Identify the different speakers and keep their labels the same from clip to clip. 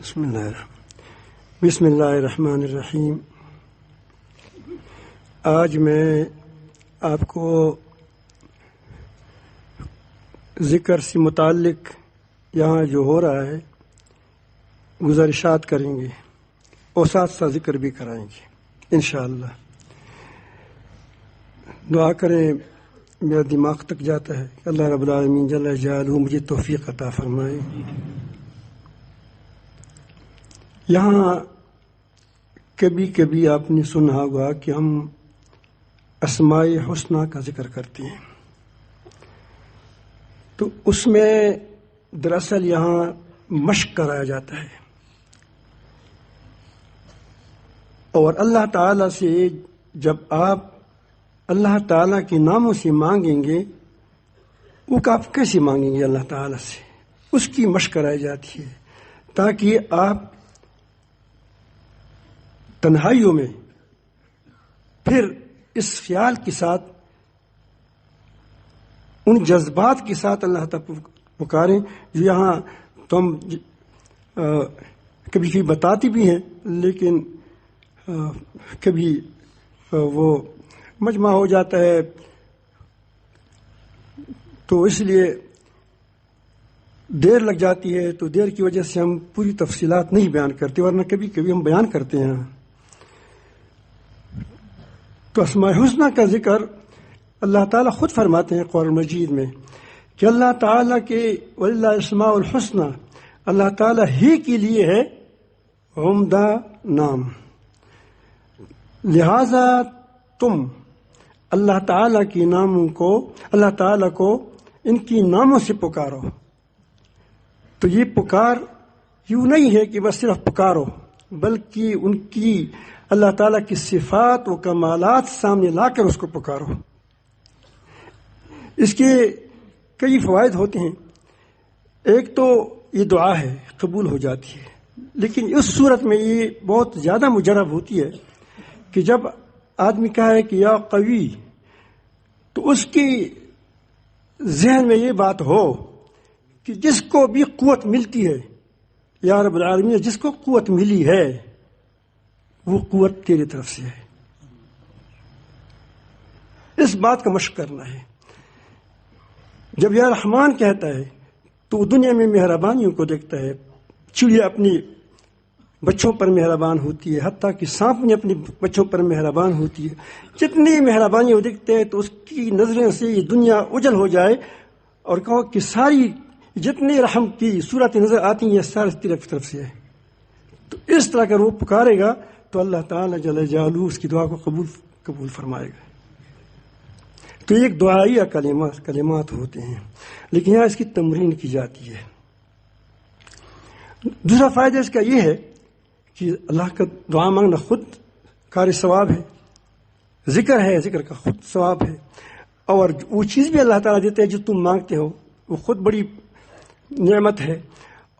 Speaker 1: بسم اللہ الرحمن الرحیم۔ آج میں آپ کو ذکر سے متعلق یہاں جو ہو رہا ہے گزارشات کریں گے اور ساتھ ساتھ ذکر بھی کرائیں گے انشاءاللہ۔ دعا کریں، میرا دماغ تک جاتا ہے کہ اللہ رب العالمین جل جلالہ مجھے توفیق عطا فرمائے۔ یہاں کبھی کبھی آپ نے سنا ہوگا کہ ہم اسماء حسنہ کا ذکر کرتے ہیں، تو اس میں دراصل یہاں مشق کرایا جاتا ہے، اور اللہ تعالی سے جب آپ اللہ تعالیٰ کے ناموں سے مانگیں گے، وہ آپ کیسے مانگیں گے اللہ تعالیٰ سے، اس کی مشق کرائی جاتی ہے تاکہ آپ تنہائیوں میں پھر اس خیال کے ساتھ، ان جذبات کے ساتھ اللہ تعالیٰ پکاریں جو یہاں تو ہم کبھی کبھی بتاتے بھی ہیں، لیکن کبھی وہ مجمع ہو جاتا ہے، تو اس لیے دیر لگ جاتی ہے، تو دیر کی وجہ سے ہم پوری تفصیلات نہیں بیان کرتے، ورنہ کبھی کبھی ہم بیان کرتے ہیں۔ تو اسماء حسنہ کا ذکر اللہ تعالیٰ خود فرماتے ہیں قرآن مجید میں کہ اللہ تعالیٰ کے وَلِلَّهِ الْأَسْمَاءُ الْحُسْنَى، اللہ تعالیٰ ہی کے لیے ہے عمدہ نام، لہذا تم اللہ تعالیٰ کے ناموں کو، اللہ تعالیٰ کو ان کی ناموں سے پکارو۔ تو یہ پکار یوں نہیں ہے کہ بس صرف پکارو، بلکہ ان کی اللہ تعالیٰ کی صفات و کمالات سامنے لا کر اس کو پکارو۔ اس کے کئی فوائد ہوتے ہیں۔ ایک تو یہ دعا ہے، قبول ہو جاتی ہے، لیکن اس صورت میں یہ بہت زیادہ مجرب ہوتی ہے کہ جب آدمی کہے کہ یا قوی، تو اس کی ذہن میں یہ بات ہو کہ جس کو بھی قوت ملتی ہے، یا رب العالمین جس کو قوت ملی ہے وہ قوت تیری طرف سے ہے۔ اس بات کا مشق کرنا ہے۔ جب یا رحمان کہتا ہے تو دنیا میں مہربانیوں کو دیکھتا ہے، چڑیا اپنی بچوں پر مہربان ہوتی ہے، حتیٰ کہ سانپ نے اپنی بچوں پر مہربان ہوتی ہے۔ جتنی مہربانی وہ دیکھتے ہیں تو اس کی نظریں سے یہ دنیا اجل ہو جائے، اور کہو کہ ساری جتنی رحم کی صورتیں نظر آتی ہیں یہ ساری طرف سے ہے۔ تو اس طرح اگر وہ پکارے گا تو اللہ تعالیٰ جل جلالہ اس کی دعا کو قبول فرمائے گا۔ تو ایک دعائیہ کلمات ہوتے ہیں، لیکن یہاں اس کی تمرین کی جاتی ہے۔ دوسرا فائدہ اس کا یہ ہے کہ اللہ کا دعا مانگنا خود کار ثواب ہے، ذکر ہے، ذکر کا خود ثواب ہے، اور وہ چیز بھی اللہ تعالیٰ دیتے ہیں جو تم مانگتے ہو، وہ خود بڑی نعمت ہے۔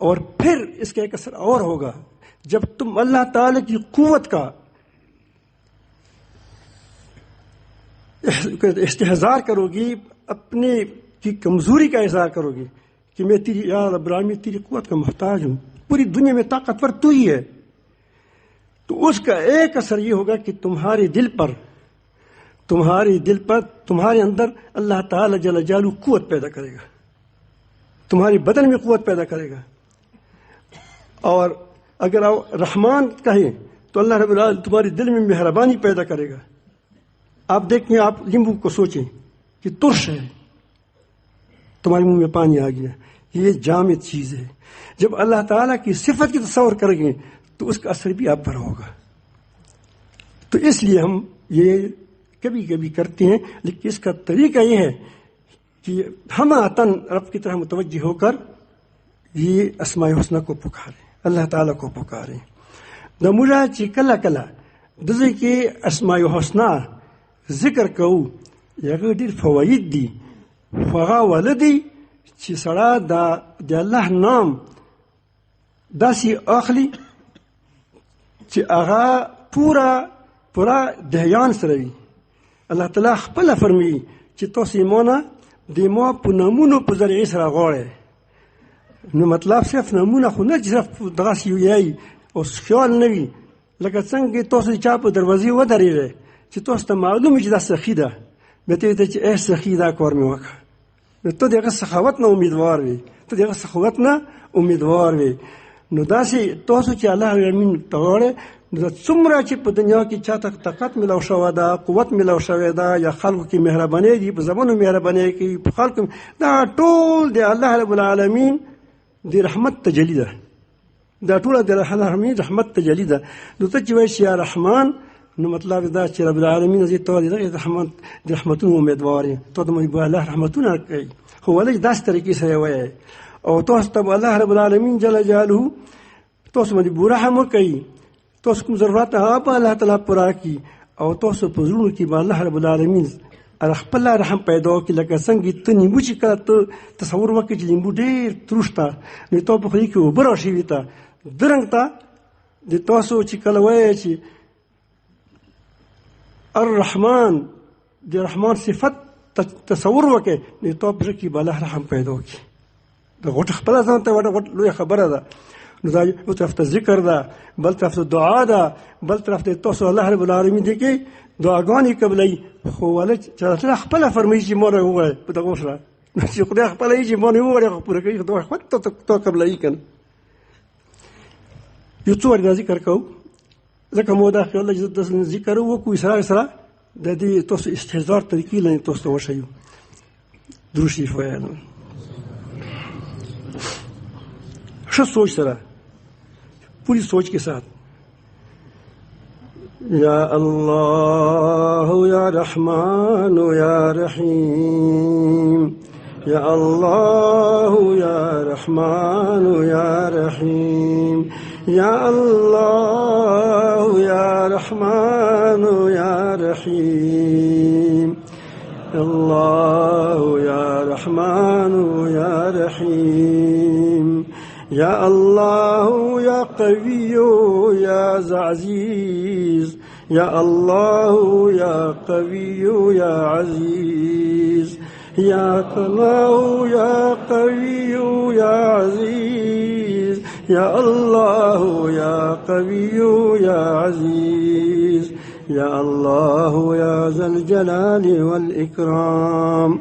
Speaker 1: اور پھر اس کا ایک اثر اور ہوگا، جب تم اللہ تعالیٰ کی قوت کا استحضار کرو گی، اپنے کی کمزوری کا اظہار کرو گی کہ میں تیری یا رب العالمین تیری قوت کا محتاج ہوں، پوری دنیا میں طاقتور تو ہی ہے، تو اس کا ایک اثر یہ ہوگا کہ تمہارے دل پر تمہارے اندر اللہ تعالیٰ جل جلالہ قوت پیدا کرے گا، تمہارے بدن میں قوت پیدا کرے گا۔ اور اگر آپ رحمان کہیں تو اللہ رب العالمین تمہارے دل میں مہربانی پیدا کرے گا۔ آپ دیکھیں، آپ لیمبو کو سوچیں کہ ترش ہے، تمہارے منہ میں پانی آ گیا، یہ جامد چیز ہے۔ جب اللہ تعالیٰ کی صفت کی تصور کریں گے تو اس کا اثر بھی آپ پر ہوگا۔ تو اس لیے ہم یہ کبھی کبھی کرتے ہیں، لیکن اس کا طریقہ یہ ہے کہ ہم رب کی طرح متوجہ ہو کر یہ اسماء حسنہ کو پکاریں، اللہ تعالیٰ کو پکاریں۔ دموجا چی کلا کلا دزے کے اسماء حسنہ ذکر کو یغه ډیر فواید دي، هغه ولدي چې سړی د الله نام داسې اخلي چې هغه پورا دهیان سره وي۔ الله تعالی خپله فرمایي چې تاسې مانه د ما په نامونو په ذریعې سره غواړئ، نو مطلب صرف نمونه خو نه چې صرف دغسې ویایي او خیال نه وي لکه څنګه تاسو چا په دروازې ودرېږئ چې تاسو ته معلوم وي چې دا سخي ده بیا ته وایي چې ای سخي دا کار مې وکړه نو ته د هغه سخاوت نه امیدوار وي ته د هغه سخاوت نه امیدوار وي نو داسې تاسو چې الله امین ته غواړئ نو دا څومره چې په دنیا کې چاته طاقت میلاو شوی ده قوت میلاو شوی ده یا خلکو کې مهرباني دي په زبانو مهرباني کوي په خلکو دا ټول د الله رب العالمین د رحمت تجلی ده دا ټوله د العالمین رحمت تجلی ده نو ته چې وایې یا رحمان نو مطلب دا چې رب العالمین زه ته د رحمتونو امیدوار یم ته د الله رحمتونه کوي خو ولې داسې طریقې سره وایې او تاسو ته الله رب العالمین جل جلاله تاسو باندې بو رحم وکوي تاسو کوم ضرورت هغه په الله تعالی پوره کړي او تاسو په زړونو کې به الله رب العالمین خپل رحم پیدا وکړي لکه څنګه ته نیمبو چې کله ته تصور وکړې چې نیمبو ډېر تروش ته نو ته په خولې کې اوبه راشي وي ته درنګ ته د تاسو چې کله وایې چې الرحمن د رحمان صفت تصور وکړې نو ته په کې به الله رحم پیدا وکړي د غوټ خپله ځان ته غوټ لویه خبره ده نو دا یو طرف ته ذکر ده بل طرف ته دعا ده بل طرف ته تاسو الله رب العالمین دی کې دعاګانې قبلوي خو ولې چې خپله فرمایي چې ما نه ووایه په دغه سره نو چې خدای خپله یې چې ما نه ووایه خو پوره کوي خدای خپل ته قبلوي که نه یو څو وارې دا ذکر کوو ځکه مو دا خیال ده چې داسې ذکر وکړو اسرار سره د دې تاسو استحضار طریقې لاندې تاسو ته وښیو درود شریف وایه ښه سوچ سره پوری سوچ کے ساتھ یا اللہ یا رحمان یا رحیم یا اللہ یا رحمان یا رحیم یا اللہ یا رحمان یا رحیم اللہ یا رحمان یا رحیم یا اللہ یا قوی یا عزیز یا اللہ یا قوی یا عزیز یا اللہ یا قوی یا عزیز یا اللہ یا قوی یا عزیز یا اللہ یا ذا الجلال والإکرام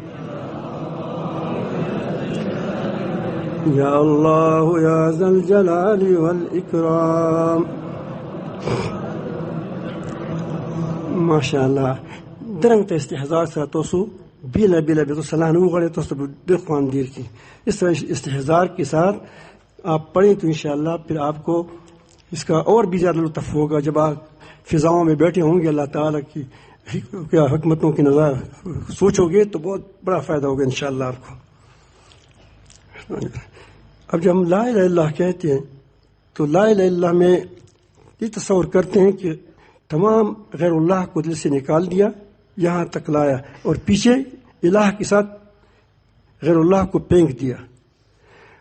Speaker 1: یا اللہ یا ذا الجلال والإکرام ماشاء اللہ درنگ ته استحضار سره تاسو بیلا بیلا به تاسو سلام وغواړئ تاسو به ډېر خوند دیر کی اس طرح استحضار کے ساتھ آپ پڑھیں تو انشاءاللہ پھر آپ کو اس کا اور بھی زیادہ لطف ہوگا جب آپ فضاؤں میں بیٹھے ہوں گے اللہ تعالیٰ کی حکمتوں کی نظر سوچو گے تو بہت بڑا فائدہ ہوگا انشاءاللہ آپ کو اب جب ہم لا الہ الا اللہ کہتے ہیں تو لا الہ الا اللہ میں یہ تصور کرتے ہیں کہ تمام غیر اللہ کو دل سے نکال دیا یہاں تک لایا اور پیچھے الہ کے ساتھ غیر اللہ کو پھینک دیا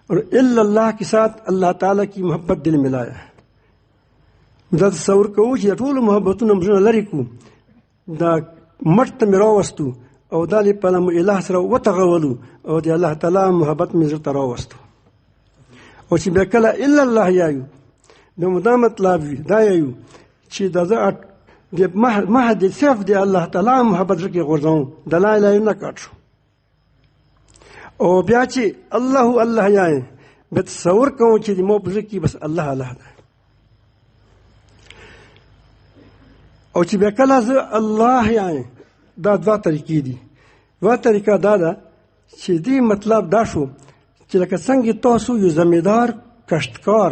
Speaker 1: اور الا اللہ کے ساتھ اللہ تعالیٰ کی محبت دل میں لایا دا تصور کوو چې ټول محبتونه موږ لري کو دا مټ ته مې راوستو او دا لپاره مو الہ سره وتغولو او د الله تعالی محبت مې زړه ته راوستو او چې بیا کله الا الله یایو نو دا مطلب وي دا یایو چې دا زه د محض صرف د الله تعالی محبت زړه کې غورځوم د لا اله الا الله کټ شو او بیا چې الله الله یایې بیا تصور کوم چې د مو په زړه کې بس الله الله ده او چې بیا کله زه الله یایې دا دوه طریقې دي دوه طریقه دا ده چې دې مطلب دا شو چې لکه څنګه تاسو یو زمیندار کشتکار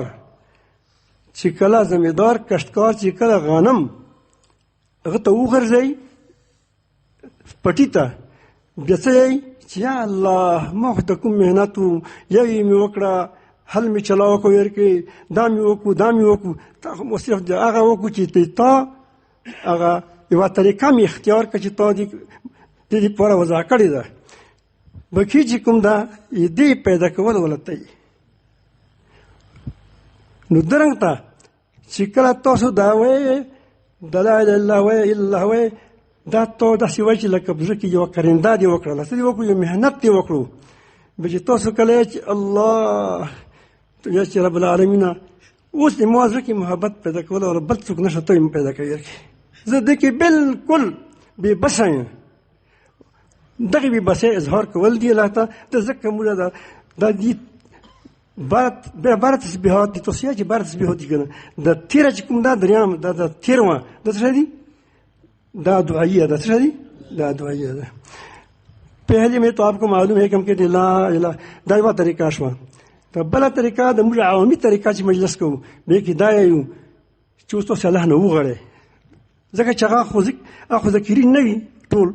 Speaker 1: چې کله زمیندار کشتکار چې کله غنم هغه ته وغورځوي پټي ته بیا څه یایي چې یا الله ما خو د کوم محنت و یوې مې وکړه حل مې چلاو کو ور کې دا مې وکړو دا مې وکړو تا خو صرف د هغه وکړو چې تا هغه یوه طریقه مې اختیار کړه چې تا دې لپاره وضع کړې ده بقي چې کوم ده دې پیدا کول ولته نو درنګ ته چې کله تاسو دا وایې د لا اله الا الله وایې الا الله وایې دا ته داسې وایي چې لکه زه کې یوه کرنده دې وکړله څه دې وکړو یو محنت دې وکړو بیا چې تاسو کله چې الله تو یہ رب العالمین اس نے معاذ کی محبت پیدا کړه او بل څوک نشه ته پیدا کوي. زه د کې بالکل بے بس یم. دغه بے بسۍ اظهار کول دی الله ته د ځکه موږ دا دي بارت تسبیحات دي توصیه چې بارت تسبیحات دي کنه د تیره چې کوم دا دریام دا تیروا د څه دي دا دعائیه ده څه دي دا دعائیه ده. پہلے میں تو آپ کو معلوم ہے کہ ہم کہتے ہیں لا الہ دا یوه طریقه شوه. ته بله طریقه د موږ عوامي طریقه چې مجلس کوو بیا کې دا یو چې اوس تاسو الله نه وغواړئ ځکه چې هغه خو ذکرین نه وي ټول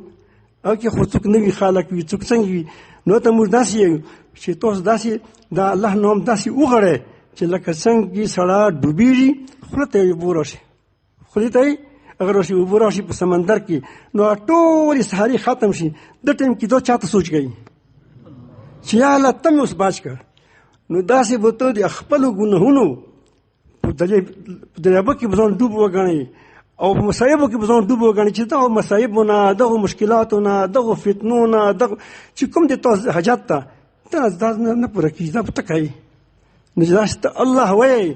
Speaker 1: او کې خو څوک نه وي خالق وي څوک څنګه وي نو ته موږ داسې یو چې تاسو داسې دا الله نوم داسې وغواړئ چې لکه څنګه سړی ډوبېږي خوله ته یې اوبه راشي خولې ته یې اگر راشي اوبه راشي په سمندر کې نو ټولې سهاري ختم شي د ټایم کې دا چاته سوچ کوي چې یا الله ته مې اوس باچ کړ نو داسې به ته د خپلو ګناهونو په دریابه کې به ځان ډوب وګڼئ او په مصایبو کې به ځان ډوب وګڼئ چې دغو مصایبو نه دغو مشکلاتو نه دغو فتنو نه دغو چې کوم د تاسو حاجت ته دا نه پوره کېږي دا به ته کوې نو چې داسې ته الله وایئ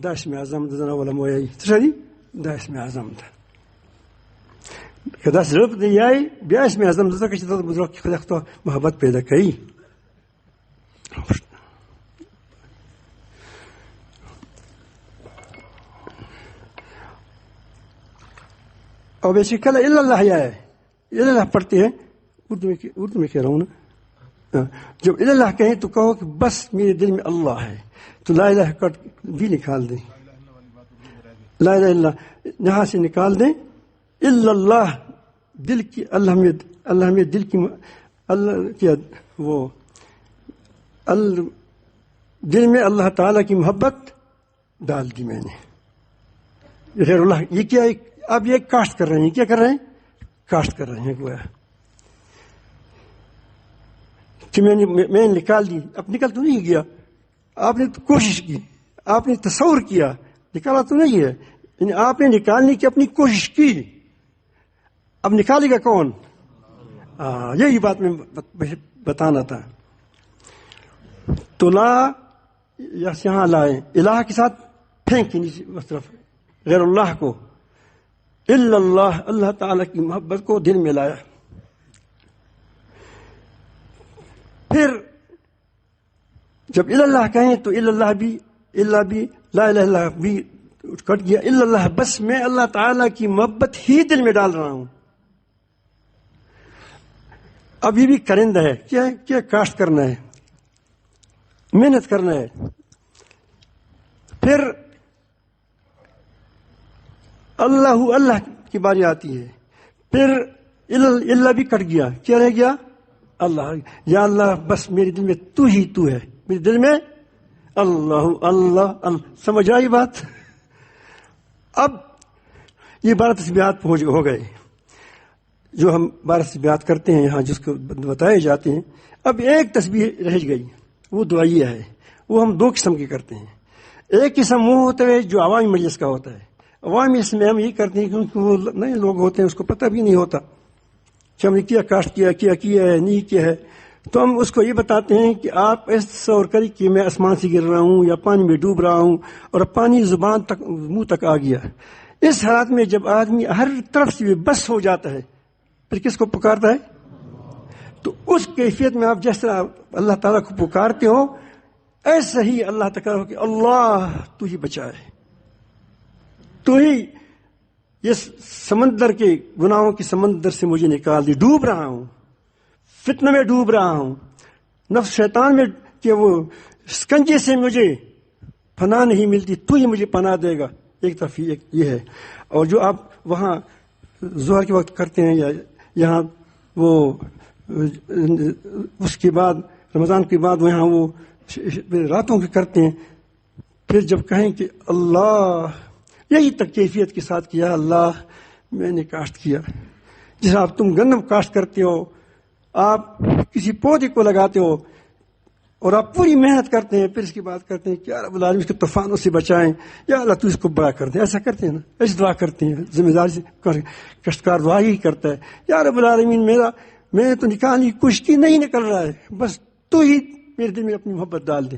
Speaker 1: دا اسم اعظم د ځان اولم وایئ څه شی دا اسم اعظم ده. که داسې زړه پرې یایئ بیا اسم اعظم ده ځکه چې دا د زړه کې خدای ته محبت پیدا کوي. اور ویسے کل الا اللہ آیا ہے الا اللہ پڑھتے ہیں اردو میں کہہ رہا ہوں نا جب الا اللہ کہیں تو کہو کہ بس میرے دل میں اللہ ہے تو لا الہ کٹ بھی نکال دیں لا الہ الا یہاں سے نکال دیں الا اللہ دل کی اللہ میں دل کی اللہ کیا وہ دل میں اللہ تعالیٰ کی محبت ڈال دی میں نے. غیر اللہ یہ کیا آپ یہ کاشت کر رہے ہیں کیا کر رہے ہیں کاشت کر رہے ہیں گویا کہ میں نے نکال دی اب نکل تو نہیں گیا آپ نے تو کوشش کی آپ نے تصور کیا نکالا تو نہیں ہے یعنی آپ نے نکالنے کی اپنی کوشش کی اب نکالے گا کون یہی بات میں بتانا تھا. تو لا یہاں لائیں الہ کے ساتھ پھینکی نیچے طرف غیر اللہ کو الا اللہ اللہ تعالیٰ کی محبت کو دل میں لایا. پھر جب الا اللہ کہیں تو الا اللہ بھی لا الہ الا بھی کٹ گیا الا اللہ بس میں اللہ تعالیٰ کی محبت ہی دل میں ڈال رہا ہوں. اب یہ بھی کرندہ ہے کیا کاشت کرنا ہے محنت کرنا ہے. پھر اللہ کی باری آتی ہے پھر اللہ بھی کٹ گیا کیا رہ گیا اللہ یا اللہ بس میرے دل میں تو ہی تو ہے میرے دل میں اللہ اللہ سمجھ آئی بات. اب یہ 12 تسبیحات ہو گئے جو ہم 12 تسبیحات کرتے ہیں یہاں جس کو بتائے جاتے ہیں. اب ایک تسبیح رہ گئی وہ دعائیہ ہے وہ ہم 2 قسم کی کرتے ہیں. ایک قسم وہ ہوتا ہے جو عوامی مجلس کا ہوتا ہے. عوامی اس میں ہم یہ کرتے ہیں کیونکہ وہ نئے لوگ ہوتے ہیں اس کو پتہ بھی نہیں ہوتا کہ ہم نے کیا کاشت کیا ہے نہیں کیا ہے تو ہم اس کو یہ بتاتے ہیں کہ آپ ایسا تصور کریں کہ میں آسمان سے گر رہا ہوں یا پانی میں ڈوب رہا ہوں اور پانی زبان تک منہ تک آ گیا. اس حالت میں جب آدمی ہر طرف سے بس ہو جاتا ہے پھر کس کو پکارتا ہے تو اس کیفیت میں آپ جس طرح اللہ تعالیٰ کو پکارتے ہو ایسا ہی اللہ تعالیٰ کہ اللہ تو ہی بچائے تو ہی اس سمندر کے گناہوں کے سمندر سے مجھے نکال دی. ڈوب رہا ہوں فتنہ میں ڈوب رہا ہوں نفس شیطان میں کہ وہ سکنجے سے مجھے پناہ نہیں ملتی تو ہی مجھے پناہ دے گا. ایک طرف یہ ہے. اور جو آپ وہاں ظہر کے وقت کرتے ہیں یا یہاں وہ اس کے بعد رمضان کے بعد وہاں وہ راتوں کے کرتے ہیں پھر جب کہیں کہ اللہ یہی تک کیفیت کے ساتھ کیا اللہ میں نے کاشت کیا جیسے آپ تم گندم کاشت کرتے ہو آپ کسی پودے کو لگاتے ہو اور آپ پوری محنت کرتے ہیں پھر اس کی بات کرتے ہیں کہ یا رب العالمین اس کے طوفانوں سے بچائیں یا اللہ تو اس کو بڑا کر دیں ایسا کرتے ہیں نا ایسی دعا کرتے ہیں ذمہ داری سے کاشتکار دعا ہی کرتا ہے یا رب العالمین میں تو نکالنے کی کوشش کی نہیں نکل رہا ہے بس تو ہی میرے دل میں اپنی محبت ڈال دے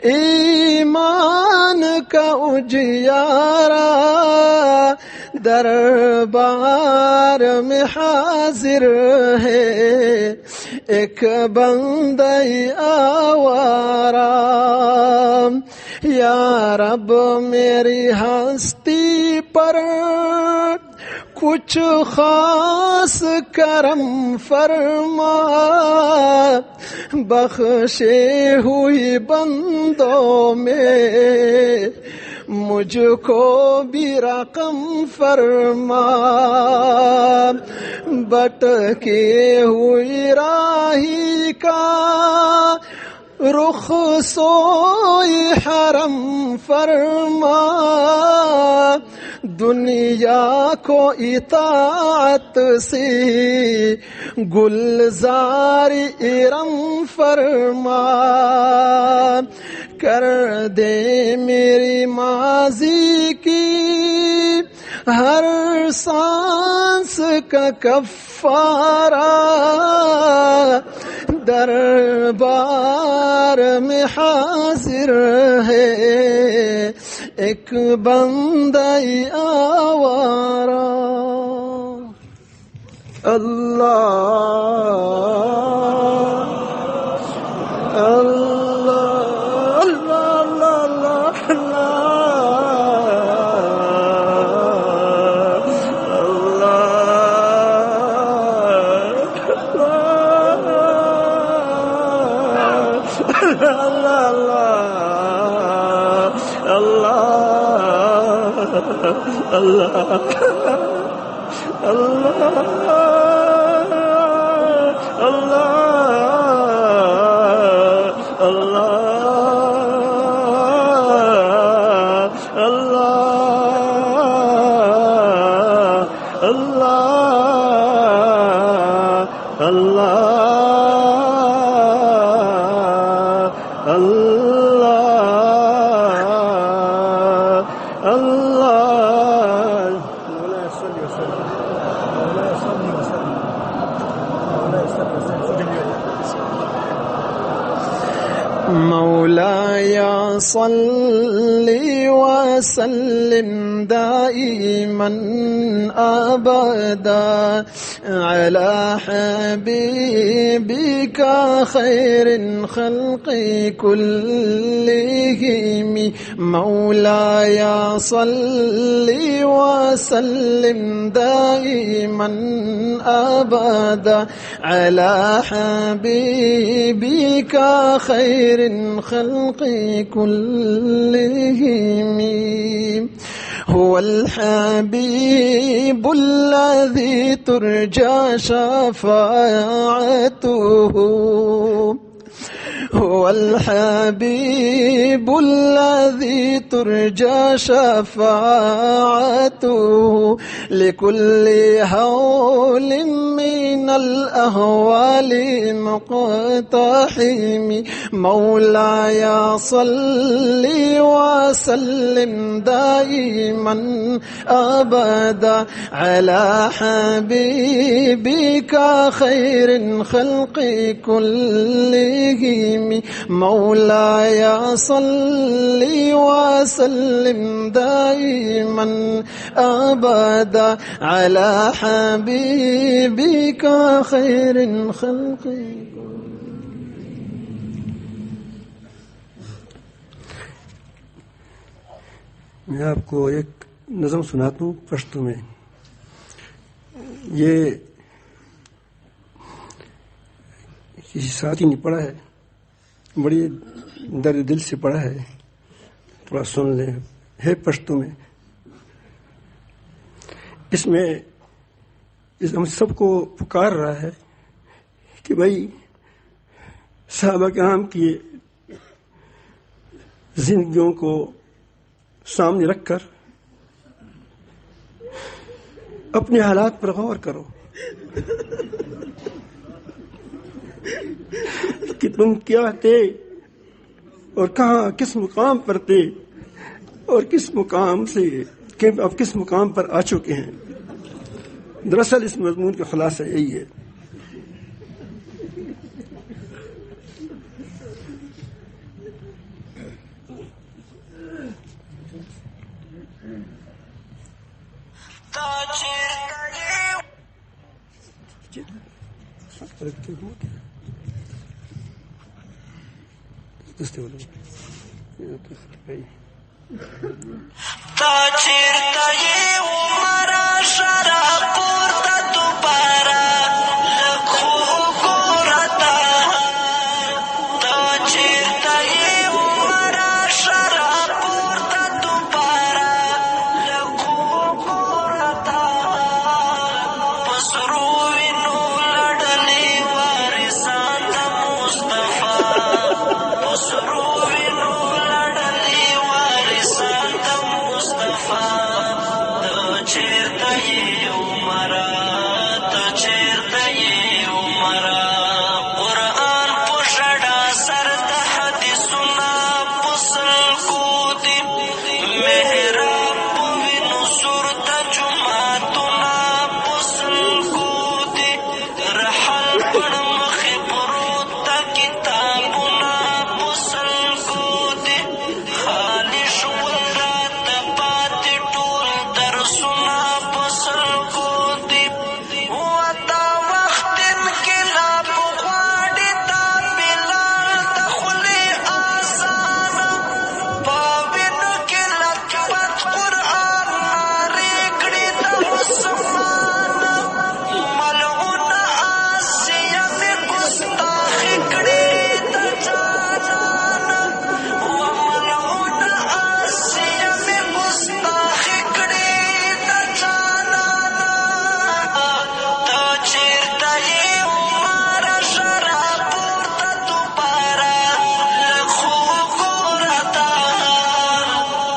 Speaker 2: ایمان کا اجیارہ دربار میں حاضر ہے، ایک بندہ آوارہ۔ یا رب میری ہستی پر کچھ خاص کرم فرما، بخشے ہوئی بندوں میں مجھ کو بھی رقم فرما، بٹکے ہوئی راہی کا رخ سوئی حرم فرما، دنیا کو اطاعت سے گلزار ارم فرما، کر دے میری ماضی کی ہر سانس کا کفارہ، دربار میں حاضر ہے ایک بندہ آوارہ۔
Speaker 1: اللہ اللہ اللہ
Speaker 2: مولاي صل وسلم دائما أبدا على حبيبك خير الخلق كلهم، مولاي صل وسلم دائما أبدا على حبيبك خير الخلق كلهم، هو الحبيب الذي ترجى شفاعته، هو الحبيب الذي ترجى شفاعته، لكل هول من الأهوال مقتحم، مولاي صل وسلم دائما أبدا على حبيبك خير الخلق كلهم، مولاي صل وسلم دائما أبدا على حبيبك خير الخلق۔
Speaker 1: میں آپ کو ایک نظم سناتا ہوں پشتو میں، یہ کسی ساتھی نے پڑھا ہے، بڑی درد دل سے پڑھا ہے، تھوڑا سن لیں، ہے پشتو میں۔ اس میں ہم سب کو پکار رہا ہے کہ بھائی صحابہ کرام کی زندگیوں کو سامنے رکھ کر اپنے حالات پر غور کرو کہ تم کیا تھے اور کہاں کس مقام پر تھے اور کس مقام سے اب کس مقام پر آ چکے ہیں۔ دراصل اس مضمون کا خلاصہ یہی ہے۔
Speaker 3: تا چیرته یې عمره شره پورته دوباره لږ خو وګوره تا چیرته یې عمره شره پورته دوباره لږ خو وګوره تا په سرو وینو لړلې وارثان د مصطفی په سرو وینو لړلې وارثان د مصطفی ته چیرته یې عمره ته چیرته یې عمره قرآن په ژړا سر د حدیثونه په سلګو دي محراب په وینو سور د جوماتونه په سلګو دي رحل پړ مخې پروت د کتابونه په سلګو دي خالي شول راته پاتې ټول درسونه په سلګو دي ودا وخت انقلاب غواړي دا بلال د خولې آزانه په وینو کې لکبت قرآن نارې کړي د عثمانه ملعونه آسیه مې ګستاخي کړي د جانانه وملعونه آسیه مې ګستاخي کړي د جانانه ته چیرته یې عمره شره پورته دوباره لږ خو وګوره تا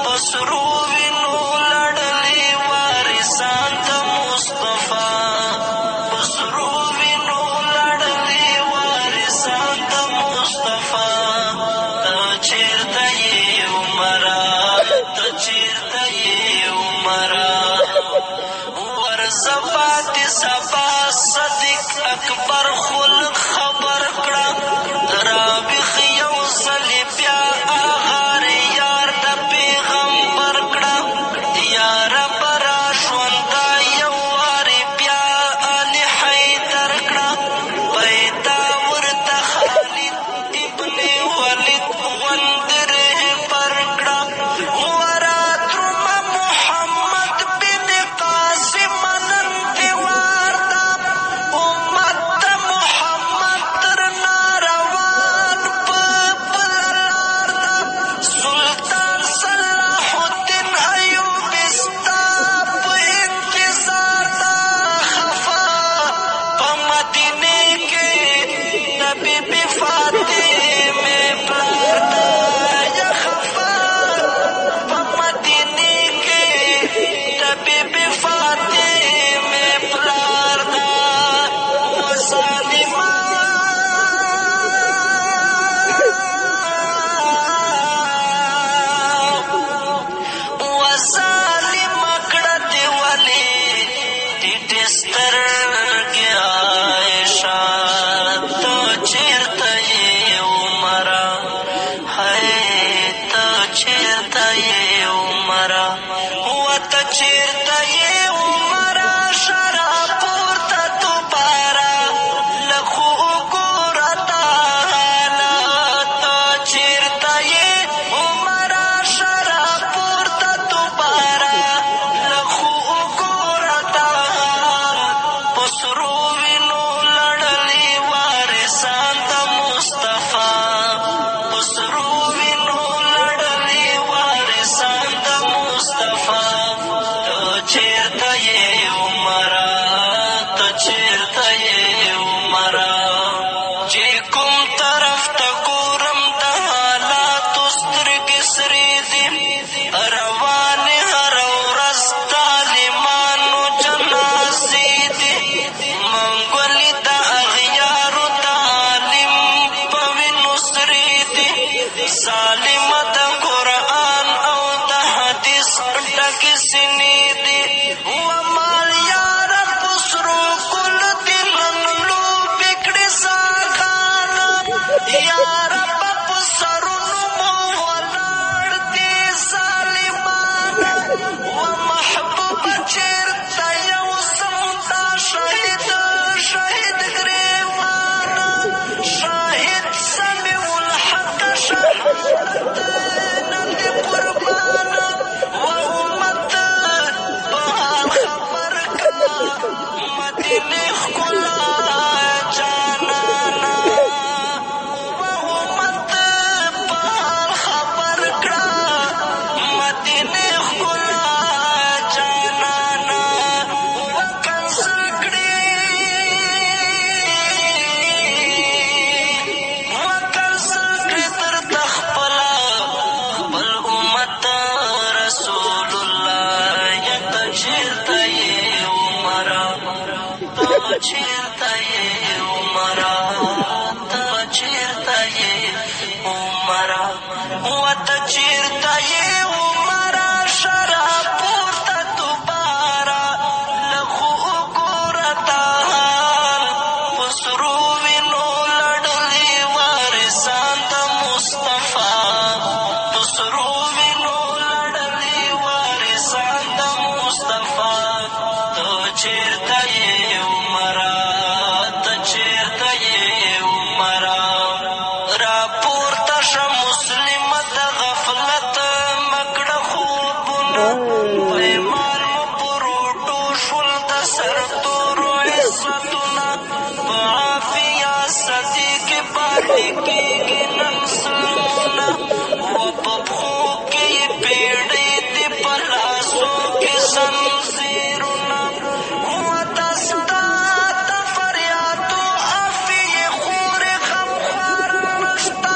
Speaker 3: په سرو وینو لړلې وارثان د مصطفی په سرو وینو لړلې وارثان د مصطفی ته چیرته یې عمره ته چیرته یې عمره ورځه پاتې سبا صدیق اکبر خلق خبر کړه رابخ یو ځلې بیا اغار یار د پیغمبر کړه یاره برا ژونده یو وارې بیا علي حیدر کړه پیدا ورته خالد ابن ولید غوندې رهبر کړه وراترومه محمد بن قاسم نن دیوار ده امت د محمد تر ناروان په بله لار ده سلطان صلاح الدین ایوبي ستا په انتظار ده خفا په مدینې کې د بیبي فاطمې پلار ده یا خفا په مدینې کې د بیبي فاطمې پلار ده وظالمه وظالمه کړه دې ولې ټیټې سترګې عایشه ته چیرته یې عمره هی ته چیرته یې عمره ته چیرته یې عمره شره پورته دوباره لږ خو وګوره تا ته چیرته یې عمره شره پورته دوباره لږ خو وګوره تا په سرو وینو لړلې وارثان د مصطفی په سرو وینو لړلې وارثان د مصطفی ته چیرته یې عمره ته چیرته یې عمره چې کوم طرف ته ګورم د حالاتو سترګې سرې دي روانې هره ورځ طالبانو جنازې دي منګولې د اغیارو تعلیم په وینو سرې دي ظالمه د قرآن او د حدیث ډکې سینې دي وما مدینه ښکلا جانانا وامت پال خبر کړه مدینه ښکلا جانانا وکنسل کړي تر تخپلا خپل امت رسول الله یا تجرته عمره تجرته عمره تجرته عمره وتجرته عمره شراب پورته دوباره لخو وګورته پسرو وینو لړلي وارثان د مصطفی پسرو وینو لړلي وارثان د مصطفی ته چیرته یې عمره ته چیرته یې عمره راپورته شه مسلمه د غفلت مکړه خوبونه په ایمان مو پروټو شول د سرتورو عزتونه په عافیه صدیق باندې کېږي نن سلمونه و په پښو کې یې پیړۍ دي په لاسو کې زنځیرونه و دا ستا د فریادو عافیې خورې غمخواره نشته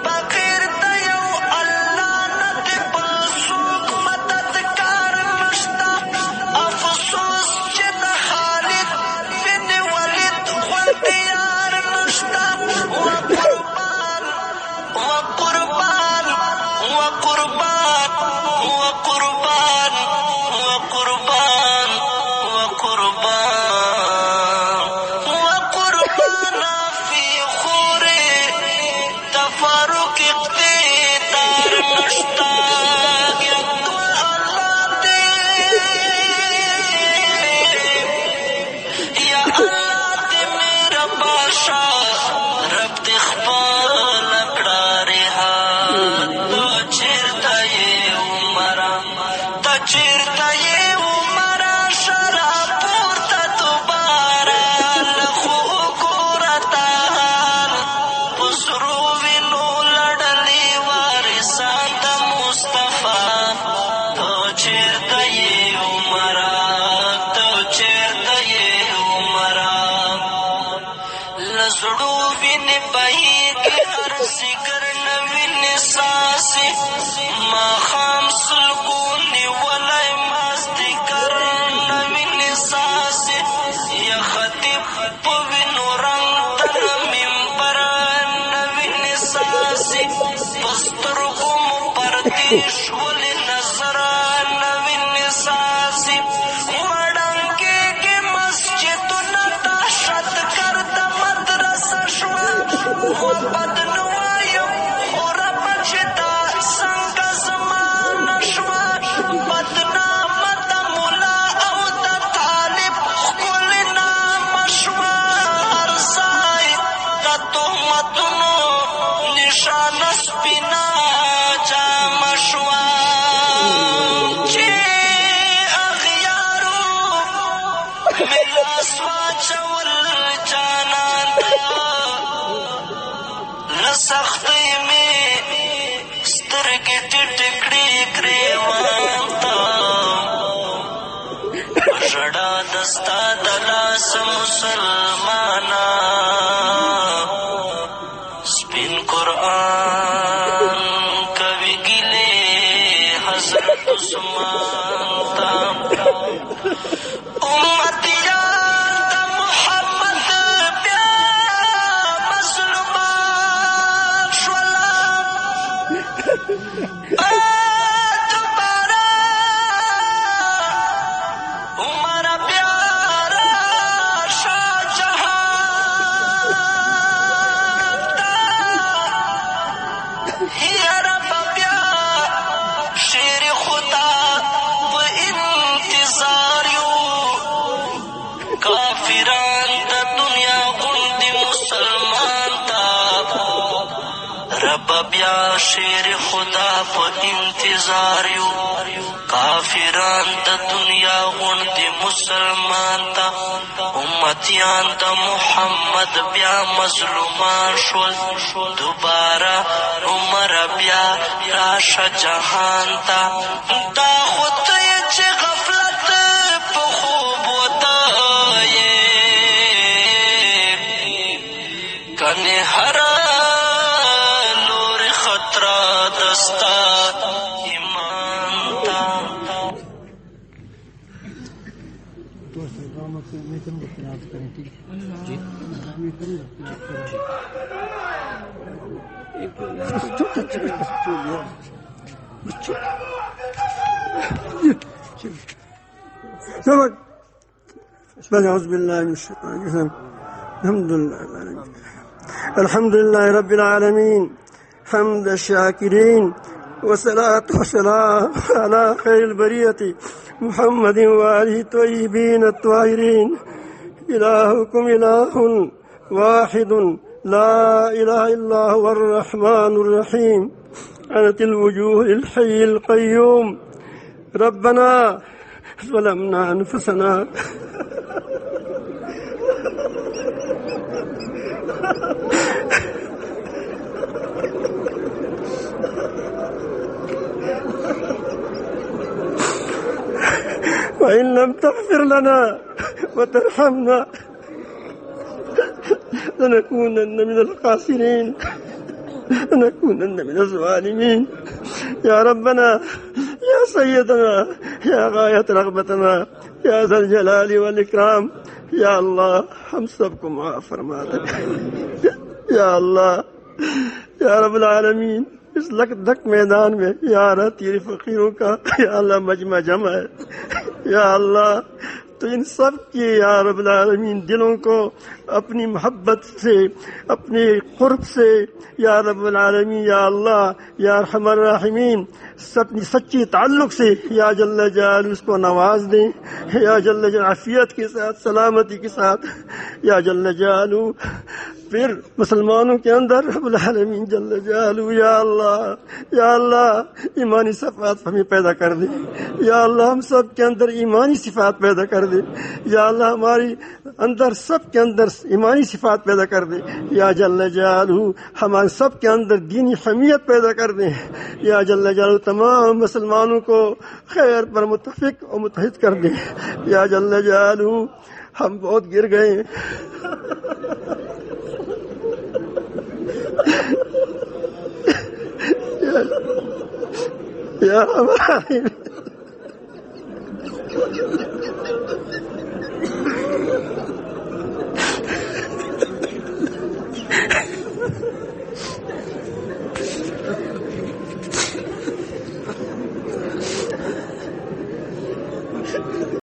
Speaker 3: بغیر د یو الله نه د بل څوک مددګار نشته افسوس چې د خالد بن ولید غوندې یار نشته و قربان و قربان و قربان و قربان و قربان و قربان و قربان فی خوره تفاروق اقتدار نشتا یکو اللہ دے یا اللہ دے میرا بادشاہ رب دې خپل کړه رها ته چیرته یې عمره ته چیرته یې عمره شراب پورته دوباره لخو وګوره تال په سرو وینو لړلي وارثان د مصطفی ته چیرته یې عمره ته چیرته یې عمره لزړو وینې بهیږي هر ځیګر نه وینې څاڅي ماښام سلګو نیولی مازدیګر نه وینې څاڅي یا خطیب په وینو رنګ تر منبر نه وینې څاڅي په سترګو مو پردې شولې نظر نه وینې څاڅي وړانګېږي مسجدونه دهشت ګرد مدرسه شوه و بد نه وایم خو ربه چې دا څنګه زمانه شوه بدنامه د ملا او د طالب ښکلې نامه شوه هر ځای د تهمتونو نشانه سپینه جامه شوه چې اغیارو مې لاس واچول جانان ته له سختۍ مې سترګې ټیټې کړې ګریوان ته په ژړا د ستا د لاس مسلمانه سپین قرآن کوي ګیلې حضرت عثمان ته امتیان د محمد بیا مظلومان شوله دوباره عمر بیا راشه جهان ته بیا شیر خدا په انتظار یو کافران د دنیا غوندې مسلمان ته امتیان د محمد بیا مظلومان شول دوباره عمر بیا راشه جهان ته دا خو ته یې چې غفلت په خوب ودایې کنې هره لورې خطره دستا ایمان ته
Speaker 1: أعوذ بالله من الشيطان الرجيم الحمد لله رب العالمين حمد الشاكرين والصلاة والسلام على خير البرية محمد وآله الطيبين الطاهرين إلهكم إله واحد لا إله إلا هو الرحمن الرحيم عنت الوجوه الحي القيوم ربنا ظلمنا أنفسنا وإن لم تغفر لنا وترحمنا لنكونن من الخاسرين لنكونن من الظالمين يا ربنا يا سيدنا يا غاية رغبتنا يا ذا الجلال والإكرام یا اللہ ہم سب کو معاف فرما دے یا اللہ یا رب العالمین اس لک دک میدان میں یا رہا تیرے فقیروں کا یا اللہ مجمع جمع ہے یا اللہ تو ان سب کی یا رب العالمین دلوں کو اپنی محبت سے اپنے قرب سے یا رب العالمین یا اللہ یا ارحم الراحمین اپنی سچی تعلق سے یا جل جلالہ اس کو نواز دیں یا جل جلالہ عافیت کے ساتھ سلامتی کے ساتھ یا جل جلالہ پھر مسلمانوں کے اندر رب العالمین جل جلالہ یا اللہ ایمانی صفات ہمیں پیدا کر دے یا اللہ ہم سب کے اندر ایمانی صفات پیدا کر دے یا اللہ ہماری اندر سب کے اندر ایمانی صفات پیدا کر دے یا جل جلالہ ہمارے سب کے اندر دینی حمیت پیدا کر دے یا جل جلالہ تمام مسلمانوں کو خیر پر متفق اور متحد کر دے یا جل جلالہ ہم بہت گر گئے یا ہمارے